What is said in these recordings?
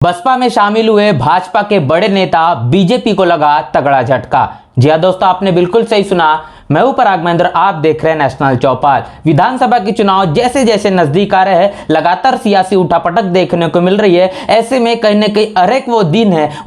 बसपा में शामिल हुए भाजपा के बड़े नेता बीजेपी को लगा तगड़ा झटका। जी हां दोस्तों, आपने बिल्कुल सही सुना। मैं हूं पराग महेंद्र, आप देख रहे हैं नेशनल चौपाल। विधानसभा के चुनाव जैसे जैसे नजदीक आ रहे हैं, लगातार सियासी उठापटक देखने को मिल रही है। ऐसे में कहीं ना कहीं हर एक वो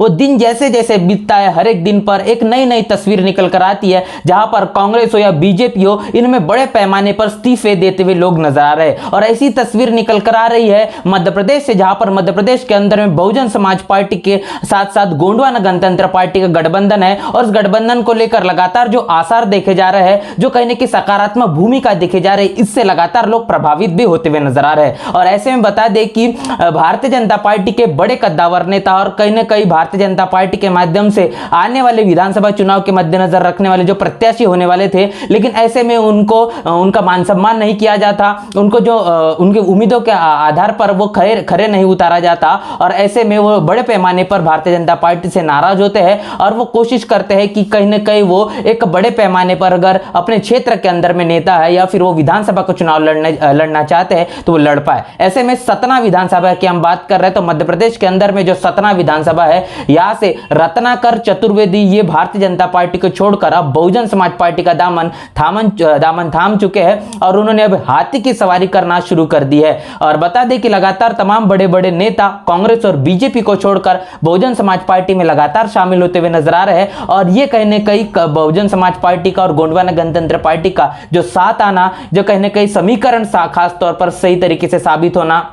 दिन जैसे जैसे बीतता है, हर एक दिन पर एक नई नई तस्वीर निकल कर आती है, जहां पर कांग्रेस हो या बीजेपी हो, इनमें बड़े पैमाने पर इस्तीफे देते हुए लोग नजर आ रहे हैं। और ऐसी तस्वीर निकल कर आ रही है मध्य प्रदेश से, जहां पर मध्य प्रदेश के अंदर में बहुजन समाज पार्टी के साथ साथ गोंडवाना गणतंत्र पार्टी का गठबंधन है। और इस गठबंधन को लेकर लगातार जो आसार देखे जा रहे हैं, जो कहने की सकारात्मक भूमिका देखे जा रही है, इससे लगातार लोग प्रभावित भी होते हुए नजर आ रहे हैं। और ऐसे में बता दें कि भारतीय जनता पार्टी के बड़े कद्दावर नेता और कहीं ना कहीं भारतीय जनता पार्टी के माध्यम से आने वाले विधानसभा चुनाव के मद्देनजर रखने वाले जो प्रत्याशी होने वाले थे, लेकिन ऐसे में उनको उनका मान सम्मान नहीं किया जाता, उनको जो उनके उम्मीदों के आधार पर वो खरे नहीं उतारा जाता। और ऐसे में वो बड़े पैमाने पर भारतीय जनता पार्टी से नाराज होते हैं और वो कोशिश करते हैं कि कहीं ना कहीं वो एक बड़े पैमाने पर अगर अपने क्षेत्र के अंदर में नेता है या फिर वो विधानसभा को चुनाव लड़ना चाहते हैं तो वो लड़ पाए। ऐसे में सतना विधानसभा की हम बात कर रहे हैं तो मध्य प्रदेश के अंदर में जो सतना विधानसभा है, यहां से रत्नाकर चतुर्वेदी ये भारतीय जनता पार्टी को छोड़कर अब बहुजन समाज पार्टी का दामन थाम चुके हैं और उन्होंने अब हाथी की सवारी करना शुरू कर दी है। और बता दें कि लगातार तमाम बड़े बड़े नेता कांग्रेस और बीजेपी को छोड़कर बहुजन समाज पार्टी में लगातार शामिल होते हुए नजर आ रहे हैं। और ये कहने कहीं बहुजन समाज पार्टी का और गोंडवाना गणतंत्र पार्टी का जो साथ आना, जो कहने कहीं समीकरण खास तौर पर सही तरीके से साबित होना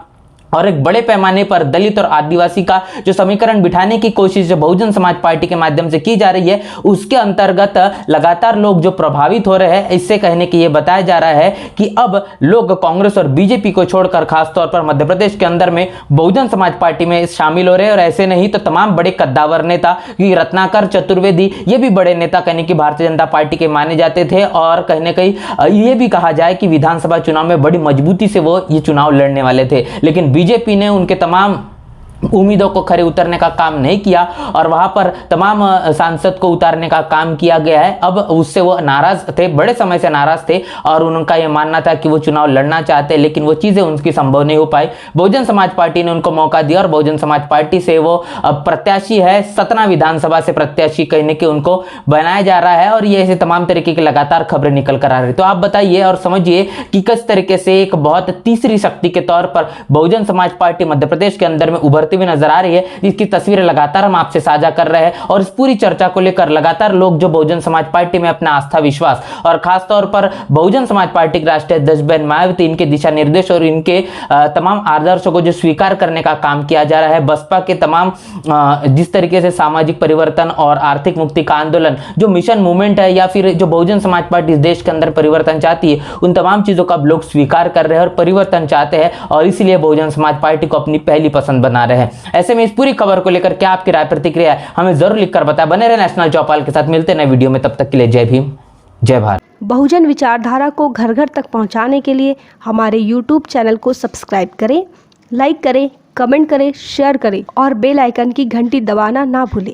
और एक बड़े पैमाने पर दलित और आदिवासी का जो समीकरण बिठाने की कोशिश जो बहुजन समाज पार्टी के माध्यम से की जा रही है, उसके अंतर्गत लगातार लोग जो प्रभावित हो रहे हैं। इससे कहने की यह बताया जा रहा है कि अब लोग कांग्रेस और बीजेपी को छोड़कर खासतौर पर मध्य प्रदेश के अंदर में बहुजन समाज पार्टी में शामिल हो रहे हैं। और ऐसे नहीं तो तमाम बड़े कद्दावर नेता, रत्नाकर चतुर्वेदी ये भी बड़े नेता कहने की भारतीय जनता पार्टी के माने जाते थे और कहीं ना कहीं ये भी कहा जाए कि विधानसभा चुनाव में बड़ी मजबूती से वो ये चुनाव लड़ने वाले थे। लेकिन बीजेपी ने उनके तमाम उम्मीदों को खरे उतरने का काम नहीं किया और वहां पर तमाम सांसद को उतारने का काम किया गया है। अब उससे वो नाराज थे, बड़े समय से नाराज थे और उनका यह मानना था कि वो चुनाव लड़ना चाहते, लेकिन वो चीजें उनकी संभव नहीं हो पाई। बहुजन समाज पार्टी ने उनको मौका दिया और बहुजन समाज पार्टी से वो प्रत्याशी है, सतना विधानसभा से प्रत्याशी कहने के उनको बनाया जा रहा है। और ये ऐसे तमाम तरीके की लगातार खबरें निकल कर आ रही। तो आप बताइए और समझिए कि किस तरीके से एक बहुत तीसरी शक्ति के तौर पर बहुजन समाज पार्टी मध्य प्रदेश के अंदर में उभरती हुई नजर आ रही है, जिसकी तस्वीरें लगातार हम आपसे साझा कर रहे हैं। और इस पूरी चर्चा को लेकर लगातार लोग जो बहुजन समाज पार्टी में अपना आस्था विश्वास और खासतौर पर बहुजन समाज पार्टी के राष्ट्रीय अध्यक्ष बहन मायावती, इनके दिशा निर्देश और इनके तमाम आदर्शों को जो स्वीकार करने का काम किया जा रहा है, बसपा के तमाम जिस तरीके से सामाजिक परिवर्तन और आर्थिक मुक्ति का आंदोलन जो मिशन मूवमेंट है या फिर जो बहुजन समाज पार्टी इस देश के अंदर परिवर्तन चाहती है, उन तमाम चीजों को अब लोग स्वीकार कर रहे हैं और परिवर्तन चाहते हैं और इसलिए बहुजन समाज पार्टी को अपनी पहली पसंद बना रहे हैं। ऐसे में इस पूरी खबर को लेकर क्या आपकी राय प्रतिक्रिया है, हमें जरूर लिखकर बताएं। बने रहे नेशनल चौपाल के साथ, मिलते हैं नए वीडियो में, तब तक के लिए जय भीम जय भारत। बहुजन विचारधारा को घर घर तक पहुंचाने के लिए हमारे YouTube चैनल को सब्सक्राइब करें, लाइक करें, कमेंट करें, शेयर करें और बेल आइकन की घंटी दबाना ना भूलें।